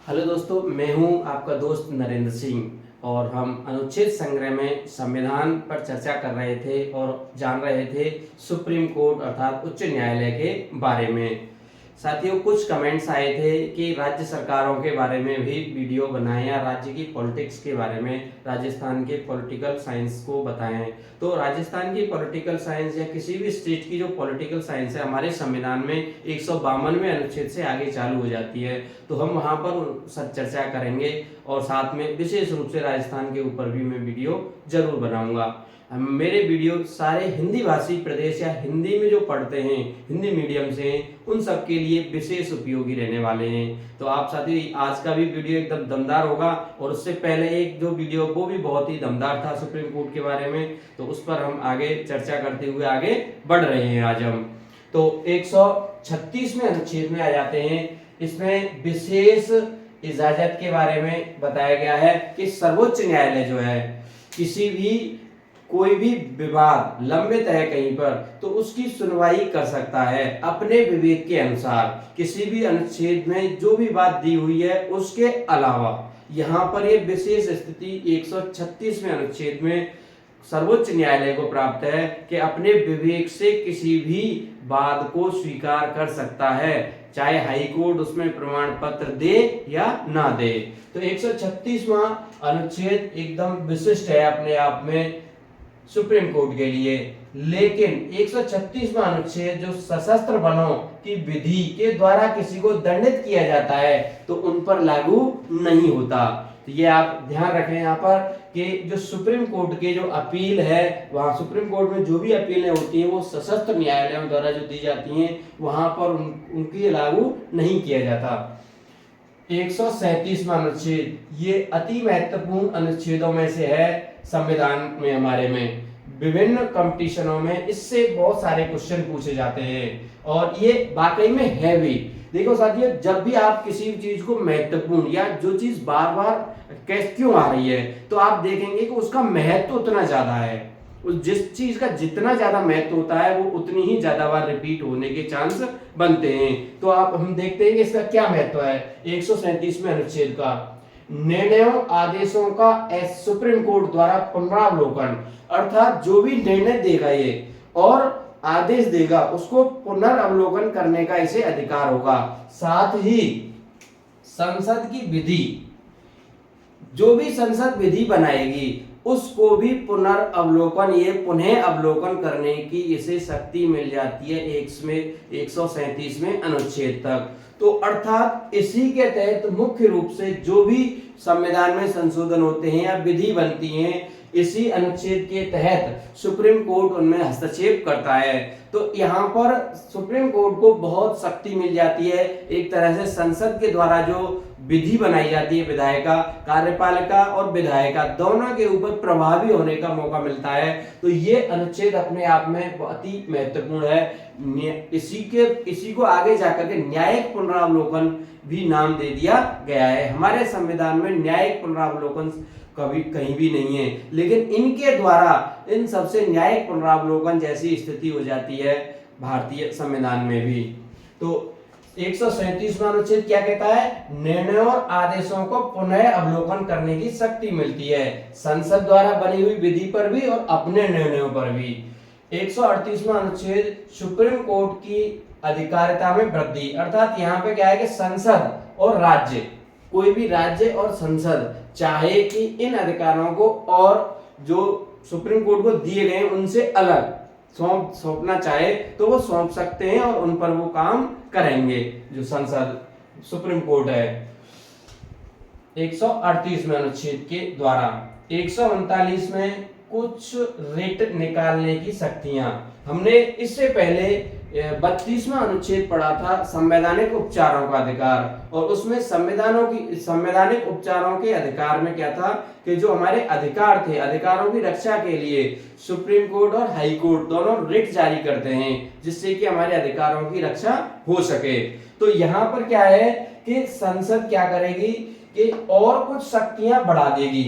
Hello दोस्तों, मैं हूं आपका दोस्त नरेंद्र सिंह और हम अनुच्छेद संग्रह में संविधान पर चर्चा कर रहे थे और जान रहे थे सुप्रीम कोर्ट अर्थात उच्च न्यायालय के बारे में। साथियों, कुछ कमेंट्स आए थे कि राज्य सरकारों के बारे में भी वीडियो बनाएं या राज्य की पॉलिटिक्स के बारे में, राजस्थान के पॉलिटिकल साइंस को बताएं। तो राजस्थान की पॉलिटिकल साइंस या किसी भी स्टेट की जो पॉलिटिकल साइंस है हमारे संविधान में 152वें अनुच्छेद से आगे चालू हो जाती है, तो हम वहां पर चर्चा करेंगे और साथ में विशेष रूप से राजस्थान के ऊपर भी मैं वीडियो जरूर बनाऊंगा। मेरे वीडियो सारे हिंदी भाषी प्रदेश या हिंदी में जो पढ़ते हैं, हिंदी मीडियम से उन सब के लिए विशेष उपयोगी रहने वाले हैं। तो आप साथी, आज का भी वीडियो एकदम दमदार होगा और उससे पहले एक जो वीडियो वो भी बहुत ही दमदार था सुप्रीम कोर्ट के बारे में, तो उस पर हम आगे चर्चा करते हुए आगे बढ़ रहे हैं। आज हम तो 136वें अनुच्छेद में आ जाते हैं। इसमें विशेष इजाजत के बारे में बताया गया है कि सर्वोच्च न्यायालय जो है किसी भी कोई भी विवाद लंबित है कहीं पर तो उसकी सुनवाई कर सकता है अपने विवेक के अनुसार, किसी भी अनुच्छेद में जो भी बात दी हुई है उसके अलावा। यहाँ पर ये विशेष स्थिति 136वें अनुच्छेद में सर्वोच्च न्यायालय को प्राप्त है कि अपने विवेक से किसी भी बात को स्वीकार कर सकता है, चाहे हाई कोर्ट उसमें प्रमाण पत्र दे या ना दे। तो 136वां अनुच्छेद एकदम विशिष्ट है अपने आप में सुप्रीम कोर्ट के लिए। लेकिन 136वां अनुच्छेद जो सशस्त्र बलों की विधि के द्वारा किसी को दंडित किया जाता है तो उन पर लागू नहीं होता। तो ये आप ध्यान रखें यहाँ पर कि जो सुप्रीम कोर्ट के जो अपील है, वहां सुप्रीम कोर्ट में जो भी अपीलें होती हैं वो सशस्त्र न्यायालयों द्वारा जो दी जाती हैं वहां पर उनकी लागू नहीं किया जाता। 137वां अनुच्छेद ये अति महत्वपूर्ण अनुच्छेदों में से है संविधान में। हमारे में विभिन्न कंपटीशनों में इससे बहुत सारे क्वेश्चन पूछे जाते हैं और ये वाकई में है भी। देखो साथियों, जब भी आप किसी चीज को महत्वपूर्ण या जो चीज बार बार क्यों आ रही है तो आप देखेंगे कि उसका महत्व उतना ज्यादा है। जिस चीज का जितना ज्यादा महत्व होता है वो उतनी ही ज्यादा बार रिपीट होने के चांस बनते हैं। तो आप हम देखते हैं कि इसका क्या महत्व है। 137वें अनुच्छेद का निर्णयों आदेशों का सुप्रीम कोर्ट द्वारा पुनरावलोकन, अर्थात जो भी निर्णय देगा ये और आदेश देगा उसको पुनरावलोकन करने का इसे अधिकार होगा। साथ ही संसद की विधि, जो भी संसद विधि बनाएगी उसको भी पुनर्अवलोकन, ये पुनः अवलोकन करने की इसे शक्ति मिल जाती है 137वें अनुच्छेद तक। तो अर्थात इसी के तहत मुख्य रूप से जो भी संविधान में संशोधन होते हैं या विधि बनती हैं इसी अनुच्छेद के तहत सुप्रीम कोर्ट उनमें हस्तक्षेप करता है। तो यहाँ पर सुप्रीम कोर्ट को बहुत शक्ति मिल जाती है। एक तरह से संसद के द्वारा जो विधि बनाई जाती है, विधायिका, कार्यपालिका और विधायिका दोनों के ऊपर प्रभावी होने का मौका मिलता है। तो ये अनुच्छेद अपने आप में बहुत ही महत्वपूर्ण है। इसी को आगे जाकर के न्यायिक पुनरावलोकन भी नाम दे दिया गया है। हमारे संविधान में न्यायिक पुनरावलोकन कभी कहीं भी नहीं है, लेकिन इनके द्वारा इन सबसे न्यायिक पुनरावलोकन जैसी स्थिति हो जाती है भारतीय संविधान में भी। तो 137वां अनुच्छेद क्या कहता है? निर्णयों और आदेशों को पुनः अवलोकन करने की शक्ति मिलती है संसद द्वारा बनी हुई विधि पर भी और अपने निर्णयों पर भी। 138वां अनुच्छेद सुप्रीम कोर्ट की अधिकारिता में वृद्धि, अर्थात यहाँ पे क्या है कि संसद और राज्य, कोई भी राज्य और संसद चाहे कि इन अधिकारों को और जो सुप्रीम कोर्ट को दिए गए उनसे अलग सौंपना चाहे तो वो सौंप सकते हैं और उन पर वो काम करेंगे। जो संसद सुप्रीम कोर्ट है 138वें अनुच्छेद के द्वारा। 139 में कुछ रिट निकालने की शक्तियां, हमने इससे पहले 32वां अनुच्छेद पढ़ा था संवैधानिक उपचारों का अधिकार, और उसमें संवैधानिक उपचारों के अधिकार में क्या था कि जो हमारे अधिकार थे, अधिकारों की रक्षा के लिए सुप्रीम कोर्ट और हाई कोर्ट दोनों रिट जारी करते हैं जिससे कि हमारे अधिकारों की रक्षा हो सके। तो यहाँ पर क्या है कि संसद क्या करेगी कि और कुछ शक्तियां बढ़ा देगी,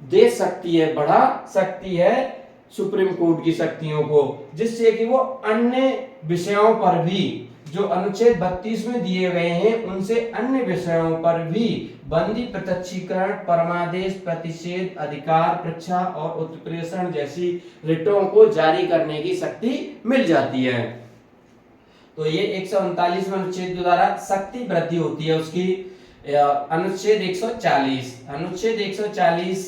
दे सकती है, बढ़ा सकती है सुप्रीम कोर्ट की शक्तियों को, जिससे कि वो अन्य विषयों पर भी जो अनुच्छेद 32 में दिए गए हैं उनसे अन्य विषयों पर भी बंदी, प्रत्यक्षीकरण, परमादेश, प्रतिषेध, अधिकार, परीक्षा और उत्प्रेषण जैसी रिटों को जारी करने की शक्ति मिल जाती है। तो ये 139 अनुच्छेद द्वारा शक्ति वृद्धि होती है उसकी। अनुच्छेद 140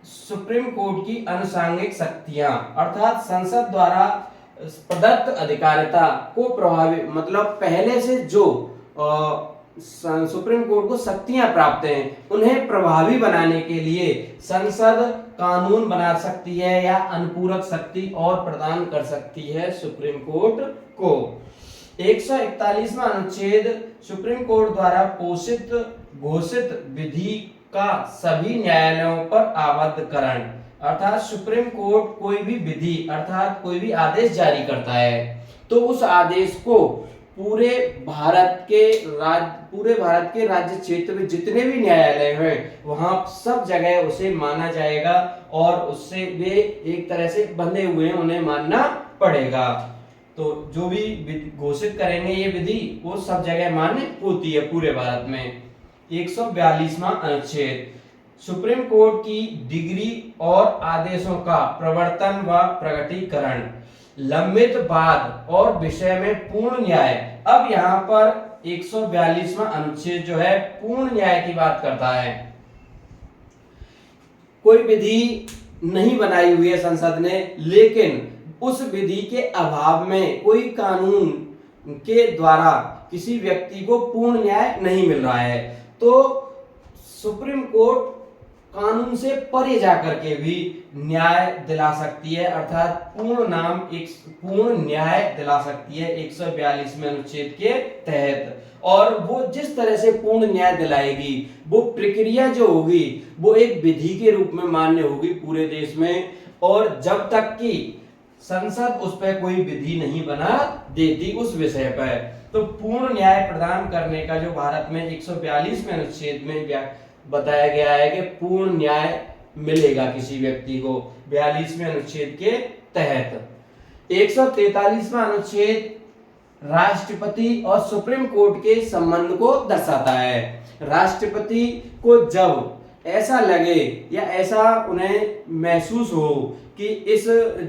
सुप्रीम कोर्ट की अनुसांगिक शक्तियां, अर्थात संसद द्वारा प्रदत्त अधिकारिता को प्रभावी, मतलब पहले से जो सुप्रीम कोर्ट को शक्तियां प्राप्त हैं उन्हें प्रभावी बनाने के लिए संसद कानून बना सकती है या अनुपूरक शक्ति और प्रदान कर सकती है सुप्रीम कोर्ट को। 141वां अनुच्छेद सुप्रीम कोर्ट द्वारा पोषित घोषित विधि का सभी न्यायालयों पर आबद्धकरण, अर्थात सुप्रीम कोर्ट कोई भी विधि अर्थात कोई भी आदेश जारी करता है तो उस आदेश को पूरे भारत के राज्य क्षेत्र में जितने भी न्यायालय हैं वहां सब जगह उसे माना जाएगा और उससे वे एक तरह से बंधे हुए हैं, उन्हें मानना पड़ेगा। तो जो भी घोषित करेंगे ये विधि वो सब जगह मान्य होती है पूरे भारत में। 142वां अनुच्छेद सुप्रीम कोर्ट की डिग्री और आदेशों का प्रवर्तन व प्रकटीकरण, लंबित वाद और विषय में पूर्ण न्याय। अब यहाँ पर 142वां अनुच्छेद जो है पूर्ण न्याय की बात करता है। कोई विधि नहीं बनाई हुई है संसद ने, लेकिन उस विधि के अभाव में कोई कानून के द्वारा किसी व्यक्ति को पूर्ण न्याय नहीं मिल रहा है तो सुप्रीम कोर्ट कानून से परे जाकर के भी न्याय दिला सकती है, अर्थात पूर्ण न्याय दिला सकती है 142वें अनुच्छेद के तहत। और वो जिस तरह से पूर्ण न्याय दिलाएगी वो प्रक्रिया जो होगी वो एक विधि के रूप में मान्य होगी पूरे देश में, और जब तक कि संसद उस पर कोई विधि नहीं बना देती उस विषय पर। तो पूर्ण न्याय प्रदान करने का जो भारत में 142वें अनुच्छेद में बताया गया है कि पूर्ण न्याय मिलेगा किसी व्यक्ति को 42वें अनुच्छेद के तहत। 143वां अनुच्छेद राष्ट्रपति और सुप्रीम कोर्ट के संबंध को दर्शाता है। राष्ट्रपति को जब ऐसा लगे या ऐसा उन्हें महसूस हो कि इस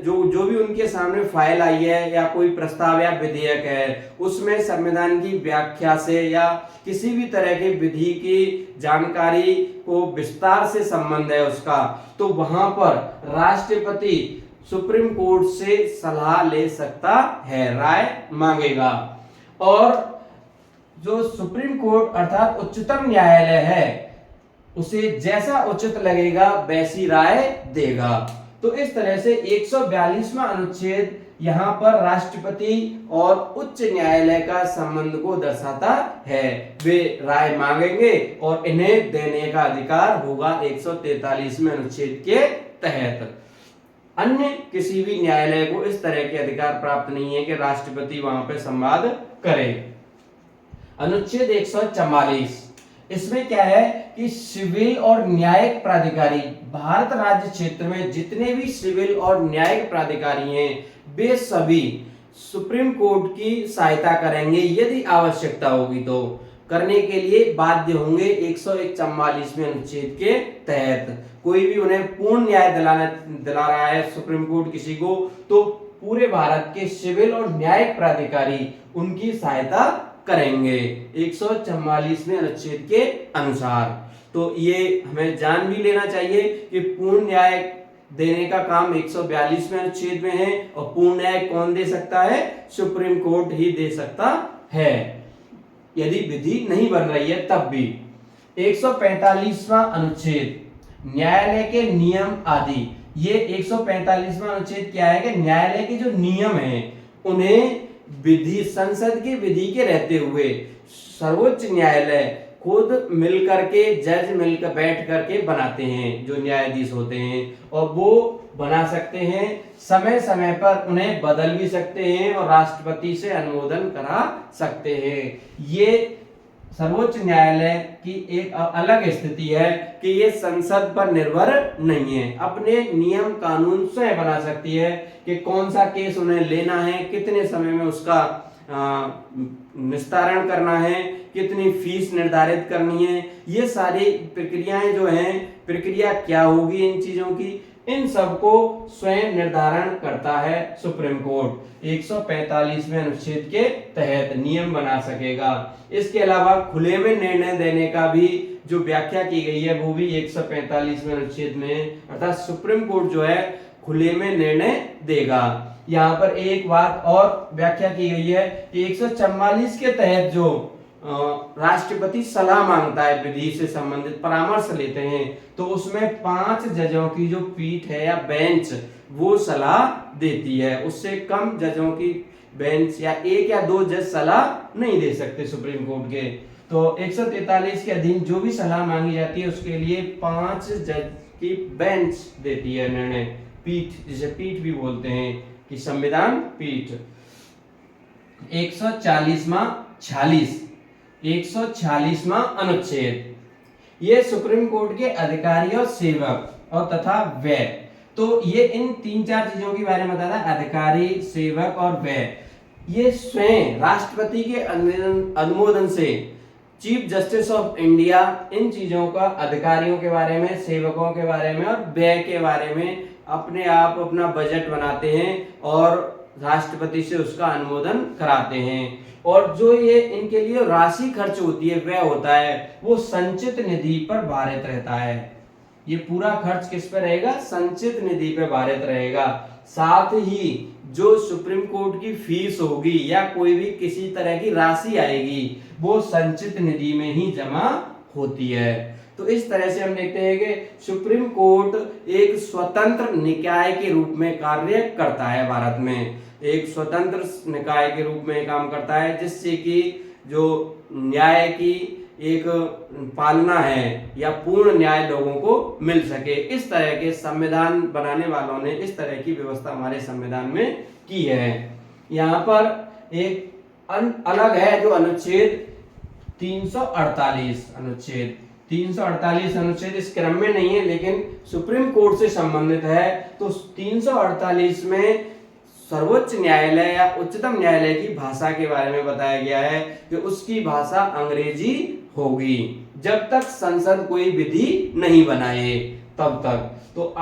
जो भी उनके सामने फाइल आई है या कोई प्रस्ताव या विधेयक है उसमें संविधान की व्याख्या से या किसी भी तरह की विधि की जानकारी को विस्तार से संबंध है उसका, तो वहां पर राष्ट्रपति सुप्रीम कोर्ट से सलाह ले सकता है, राय मांगेगा। और जो सुप्रीम कोर्ट अर्थात उच्चतम न्यायालय है उसे जैसा उचित लगेगा वैसी राय देगा। तो इस तरह से 142वां अनुच्छेद यहाँ पर राष्ट्रपति और उच्च न्यायालय का संबंध को दर्शाता है। वे राय मांगेंगे और इन्हें देने का अधिकार होगा 143वें अनुच्छेद के तहत। अन्य किसी भी न्यायालय को इस तरह के अधिकार प्राप्त नहीं है कि राष्ट्रपति वहां पर संवाद करे। अनुच्छेद 144 इसमें क्या है कि सिविल और न्यायिक प्राधिकारी, भारत राज्य क्षेत्र में जितने भी सिविल और न्यायिक प्राधिकारी हैं वे सभी सुप्रीम कोर्ट की सहायता करेंगे, यदि आवश्यकता होगी तो करने के लिए बाध्य होंगे 144वें अनुच्छेद के तहत। कोई भी उन्हें पूर्ण न्याय दिला रहा है सुप्रीम कोर्ट किसी को, तो पूरे भारत के सिविल और न्यायिक प्राधिकारी उनकी सहायता करेंगे 144वें अनुच्छेद के अनुसार। तो ये हमें जान भी लेना चाहिए कि पूर्ण न्याय देने का काम 142वें अनुच्छेद में है और पूर्ण न्याय कौन दे सकता है? सुप्रीम कोर्ट ही दे सकता है, यदि विधि नहीं बन रही है तब भी। 145वां अनुच्छेद न्यायालय के नियम आदि। ये 145वां अनुच्छेद क्या है कि न्यायालय के जो नियम हैं उन्हें विधि संसद की विधि के रहते हुए सर्वोच्च न्यायालय खुद मिलकर के जज मिलकर बैठ करके बनाते हैं, जो न्यायाधीश होते हैं, और वो बना सकते हैं, समय समय पर उन्हें बदल भी सकते हैं और राष्ट्रपति से अनुमोदन करा सकते हैं। ये सर्वोच्च न्यायालय की एक अलग स्थिति है कि ये संसद पर निर्भर नहीं है, अपने नियम कानून स्वयं बना सकती है कि कौन सा केस उन्हें लेना है, कितने समय में उसका निस्तारण करना है, कितनी फीस निर्धारित करनी है, ये सारी प्रक्रियाएं जो हैं, प्रक्रिया क्या होगी इन चीजों की, इन सबको स्वयं निर्धारण करता है सुप्रीम कोर्ट 145वें अनुच्छेद के तहत नियम बना सकेगा। इसके अलावा खुले में निर्णय देने का भी जो व्याख्या की गई है वो भी 145वें अनुच्छेद में, अर्थात सुप्रीम कोर्ट जो है खुले में निर्णय देगा। यहाँ पर एक बात और व्याख्या की गई है कि 144 के तहत जो राष्ट्रपति सलाह मांगता है, विधि से संबंधित परामर्श लेते हैं, तो उसमें 5 जजों की जो पीठ है या बेंच वो सलाह देती है। उससे कम जजों की बेंच या 1 या 2 जज सलाह नहीं दे सकते सुप्रीम कोर्ट के। तो 143 के अधीन जो भी सलाह मांगी जाती है उसके लिए 5 जज की बेंच देती है निर्णय, पीठ, जिसे पीठ भी बोलते हैं कि संविधान पीठ। 146वां अनुच्छेद, ये सुप्रीम कोर्ट के अधिकारी और सेवक और तथा व्यय, तो ये इन 3-4 चीजों के बारे में बताता है, अधिकारी, सेवक और व्यय। ये स्वयं राष्ट्रपति के अनुमोदन से chief justice of India in चीजों का, अधिकारियों के बारे में, सेवकों के बारे में और व्यय के बारे में अपने आप अपना बजट बनाते हैं और राष्ट्रपति से उसका अनुमोदन कराते हैं। और जो ये इनके लिए राशि खर्च होती है, व्यय होता है, वो संचित निधि पर भारित रहता है। ये पूरा खर्च किस पे रहेगा? संचित निधि पे भारित रहेगा। साथ ही जो सुप्रीम कोर्ट की फीस होगी या कोई भी किसी तरह की राशि आएगी वो संचित निधि में ही जमा होती है। तो इस तरह से हम देखते हैं कि सुप्रीम कोर्ट एक स्वतंत्र निकाय के रूप में कार्य करता है भारत में, एक स्वतंत्र निकाय के रूप में काम करता है, जिससे कि जो न्याय की एक पालना है या पूर्ण न्याय लोगों को मिल सके। इस तरह के संविधान बनाने वालों ने इस तरह की व्यवस्था हमारे संविधान में की है। यहाँ पर एक अलग है जो अनुच्छेद 348 अनुच्छेद 348 अनुच्छेद इस क्रम में नहीं है लेकिन सुप्रीम कोर्ट से संबंधित है। तो 348 में सर्वोच्च न्यायालय या उच्चतम न्यायालय की भाषा के बारे में बताया गया है कि उसकी भाषा अंग्रेजी होगी जब तक संसद कोई विधि नहीं बनाए तब तक। तो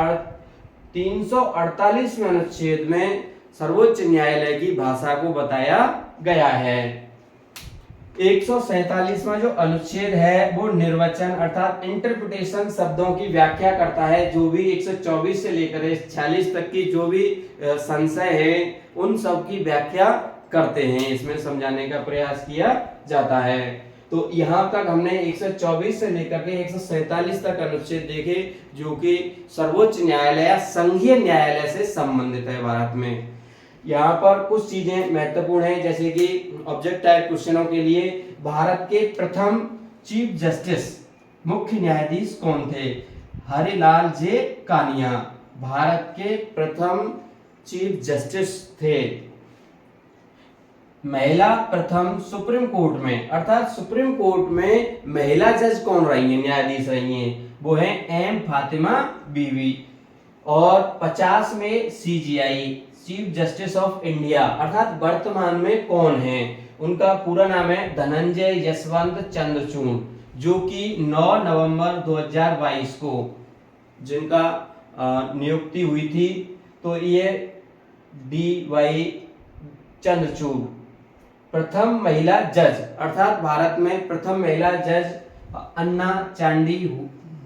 348वें अनुच्छेद में सर्वोच्च न्यायालय की भाषा को बताया गया है। 147वां जो अनुच्छेद है वो निर्वचन अर्थात इंटरप्रिटेशन शब्दों की व्याख्या करता है। जो भी 124 से लेकर 46 तक की जो भी संशय है उन सब की व्याख्या करते हैं, इसमें समझाने का प्रयास किया जाता है। तो यहाँ तक हमने 124 से लेकर के 147 तक अनुच्छेद देखे जो कि सर्वोच्च न्यायालय या संघीय न्यायालय से संबंधित है भारत में। यहाँ पर कुछ चीजें महत्वपूर्ण है जैसे कि ऑब्जेक्ट टाइप क्वेश्चनों के लिए भारत के प्रथम चीफ जस्टिस मुख्य न्यायाधीश कौन थे? हरिलाल जे कानिया भारत के प्रथम चीफ जस्टिस थे। महिला प्रथम सुप्रीम कोर्ट में अर्थात सुप्रीम कोर्ट में महिला जज कौन रही है, न्यायाधीश रही हैं, वो है एम फातिमा बीवी। और 50 में CGI chief justice of India अर्थात वर्तमान में कौन है? उनका पूरा नाम है धनंजय यशवंत चंद्रचूड़, जो कि 9 नवंबर 2022 को जिनका नियुक्ति हुई थी। तो ये DY चंद्रचूड़ प्रथम महिला जज अर्थात भारत में प्रथम महिला जज अन्ना चांडी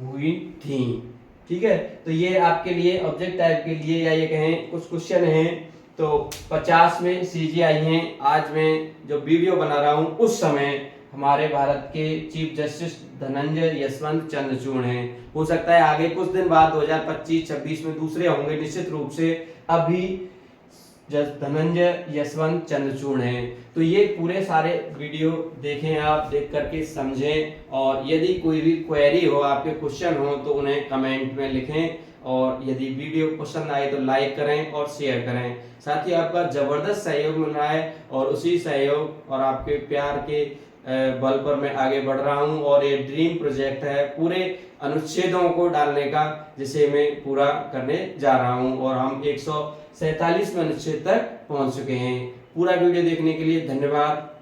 हुई थी। ठीक है, तो ये आपके लिए ऑब्जेक्ट टाइप के लिए या ये कहें कुछ क्वेश्चन हैं। तो 50 में सीजीआई हैं। आज मैं जो वीडियो बना रहा हूँ उस समय हमारे भारत के चीफ जस्टिस धनंजय यशवंत चंद्रचूड़ हैं। हो सकता है आगे कुछ दिन बाद 2025-26 में दूसरे होंगे निश्चित रूप से, अभी धनंजय यशवंत चंद्रचूड़ हैं। तो ये पूरे सारे वीडियो देखें, आप देख करके समझें और यदि कोई भी क्वेरी हो, आपके क्वेश्चन हो तो उन्हें कमेंट में लिखें। और यदि वीडियो पसंद आए तो लाइक करें और शेयर करें। साथ ही आपका जबरदस्त सहयोग मिल रहा है और उसी सहयोग और आपके प्यार के बल पर मैं आगे बढ़ रहा हूं। और ये ड्रीम प्रोजेक्ट है पूरे अनुच्छेदों को डालने का, जिसे मैं पूरा करने जा रहा हूं। और हम 147वें अनुच्छेद तक पहुंच चुके हैं। पूरा वीडियो देखने के लिए धन्यवाद।